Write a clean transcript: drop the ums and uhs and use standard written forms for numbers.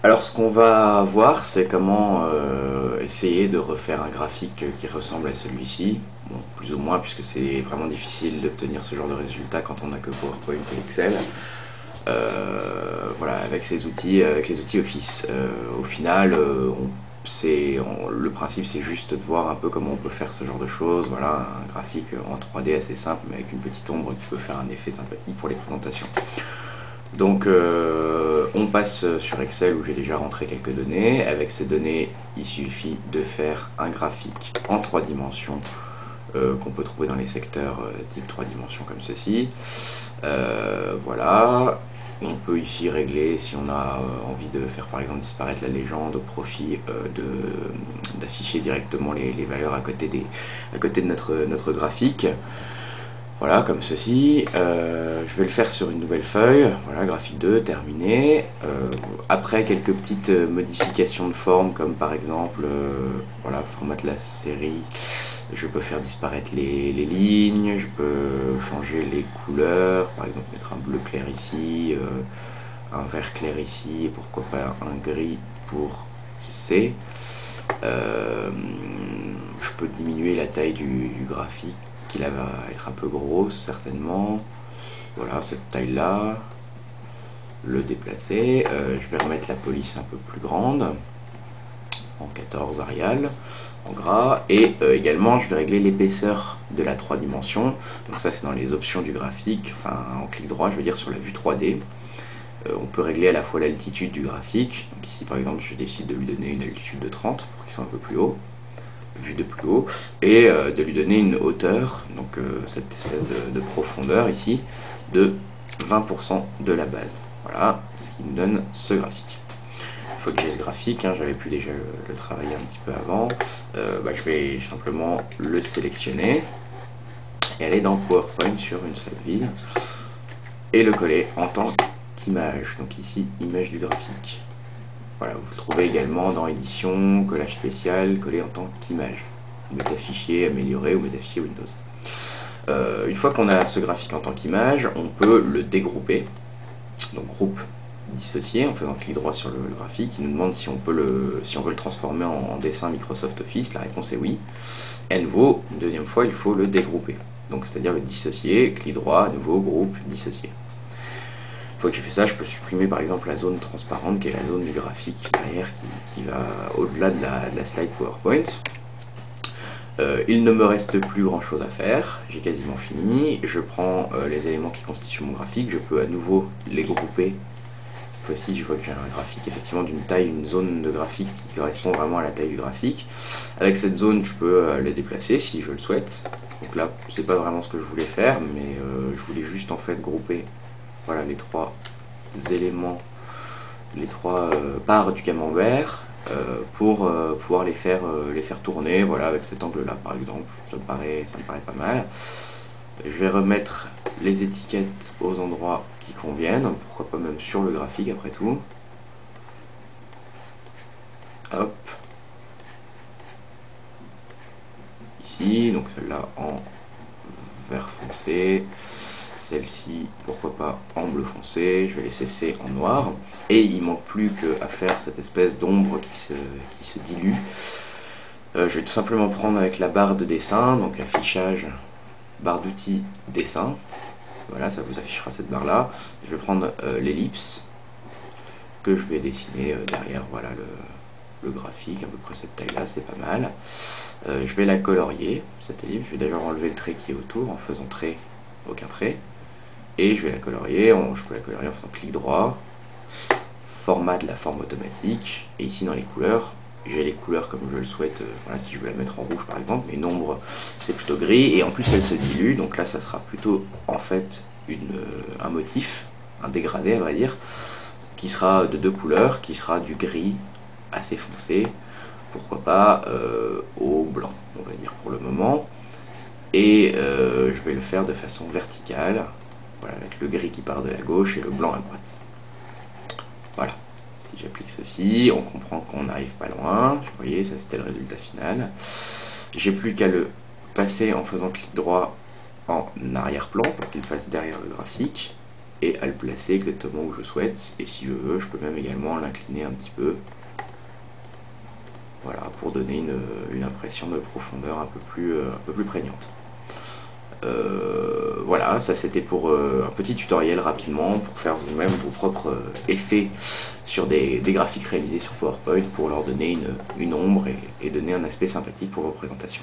Alors ce qu'on va voir, c'est comment essayer de refaire un graphique qui ressemble à celui-ci. Bon, plus ou moins, puisque c'est vraiment difficile d'obtenir ce genre de résultat quand on n'a que PowerPoint et Excel. Voilà, avec ces outils, avec les outils Office. Au final, le principe c'est juste de voir un peu comment on peut faire ce genre de choses. Voilà, un graphique en 3D assez simple, mais avec une petite ombre qui peut faire un effet sympathique pour les présentations. Donc on passe sur Excel où j'ai déjà rentré quelques données. Avec ces données, il suffit de faire un graphique en 3 dimensions qu'on peut trouver dans les secteurs type 3 dimensions comme ceci. Voilà. On peut ici régler si on a envie de faire par exemple disparaître la légende au profit d'afficher directement les valeurs à côté de notre graphique. Voilà, comme ceci. Je vais le faire sur une nouvelle feuille. Voilà, graphique 2, terminé. Après, quelques petites modifications de forme, comme par exemple, voilà, format de la série. Je peux faire disparaître les lignes, je peux changer les couleurs, par exemple mettre un bleu clair ici, un vert clair ici, et pourquoi pas un gris pour C. Je peux diminuer la taille du graphique, qui là va être un peu grosse certainement. Voilà, cette taille là, le déplacer. Je vais remettre la police un peu plus grande, en 14 Arial, en gras, et également je vais régler l'épaisseur de la 3 dimensions. Donc ça c'est dans les options du graphique, enfin en clic droit je veux dire sur la vue 3D. On peut régler à la fois l'altitude du graphique. Donc ici par exemple je décide de lui donner une altitude de 30 pour qu'il soit un peu plus haut, vue de plus haut, et de lui donner une hauteur, donc cette espèce de profondeur ici, de 20% de la base. Voilà ce qui nous donne ce graphique. Une fois que j'ai ce graphique, hein, j'avais pu déjà le travailler un petit peu avant, je vais simplement le sélectionner et aller dans PowerPoint sur une slide vide et le coller en tant qu'image. Donc ici, image du graphique. Voilà, vous le trouvez également dans édition, collage spécial, coller en tant qu'image. Métafichier amélioré ou métafichier Windows. Une fois qu'on a ce graphique en tant qu'image, on peut le dégrouper. Donc groupe dissocié en faisant clic droit sur le graphique. Il nous demande si on veut le transformer en dessin Microsoft Office. La réponse est oui. Et à nouveau, une deuxième fois, il faut le dégrouper. Donc c'est-à-dire le dissocier, clic droit, à nouveau, groupe, dissocier. Une fois que j'ai fait ça, je peux supprimer par exemple la zone transparente qui est la zone du graphique derrière qui va au-delà de la slide PowerPoint. Il ne me reste plus grand chose à faire, j'ai quasiment fini. Je prends les éléments qui constituent mon graphique, je peux à nouveau les grouper. Cette fois-ci, je vois que j'ai un graphique effectivement d'une taille, une zone de graphique qui correspond vraiment à la taille du graphique. Avec cette zone, je peux les déplacer si je le souhaite. Donc là, c'est pas vraiment ce que je voulais faire, mais je voulais juste en fait grouper, voilà, les 3 éléments, les 3 parts du camembert pour pouvoir les faire tourner, voilà, avec cet angle là par exemple. Ça me paraît pas mal. Je vais remettre les étiquettes aux endroits qui conviennent, pourquoi pas même sur le graphique après tout. Hop. Ici, donc celle-là en vert foncé, celle-ci, pourquoi pas en bleu foncé, je vais laisser C en noir, et il manque plus qu'à faire cette espèce d'ombre qui se dilue. Je vais tout simplement prendre avec la barre de dessin, donc affichage, barre d'outils, dessin, voilà, ça vous affichera cette barre là. Je vais prendre l'ellipse que je vais dessiner derrière, voilà le graphique, à peu près cette taille là, c'est pas mal. Je vais la colorier, cette ellipse, je vais d'ailleurs enlever le trait qui est autour en faisant trait, aucun trait. Et je vais la colorier, je peux la colorier en faisant clic droit, format de la forme automatique, et ici dans les couleurs, j'ai les couleurs comme je le souhaite, voilà, si je veux la mettre en rouge par exemple, mais une ombre c'est plutôt gris, et en plus elle se dilue, donc là ça sera plutôt en fait un motif, un dégradé à vrai dire, qui sera de 2 couleurs, qui sera du gris assez foncé, pourquoi pas au blanc, on va dire pour le moment, et je vais le faire de façon verticale. Voilà, avec le gris qui part de la gauche et le blanc à droite. Voilà, si j'applique ceci, on comprend qu'on n'arrive pas loin. Vous voyez, ça c'était le résultat final. J'ai plus qu'à le passer en faisant clic droit en arrière-plan pour qu'il passe derrière le graphique. et à le placer exactement où je souhaite. Et si je veux, je peux même également l'incliner un petit peu. Voilà, pour donner une impression de profondeur un peu plus prégnante. Voilà, ça c'était pour un petit tutoriel rapidement pour faire vous-même vos propres effets sur des graphiques réalisés sur PowerPoint pour leur donner une ombre et donner un aspect sympathique pour vos présentations.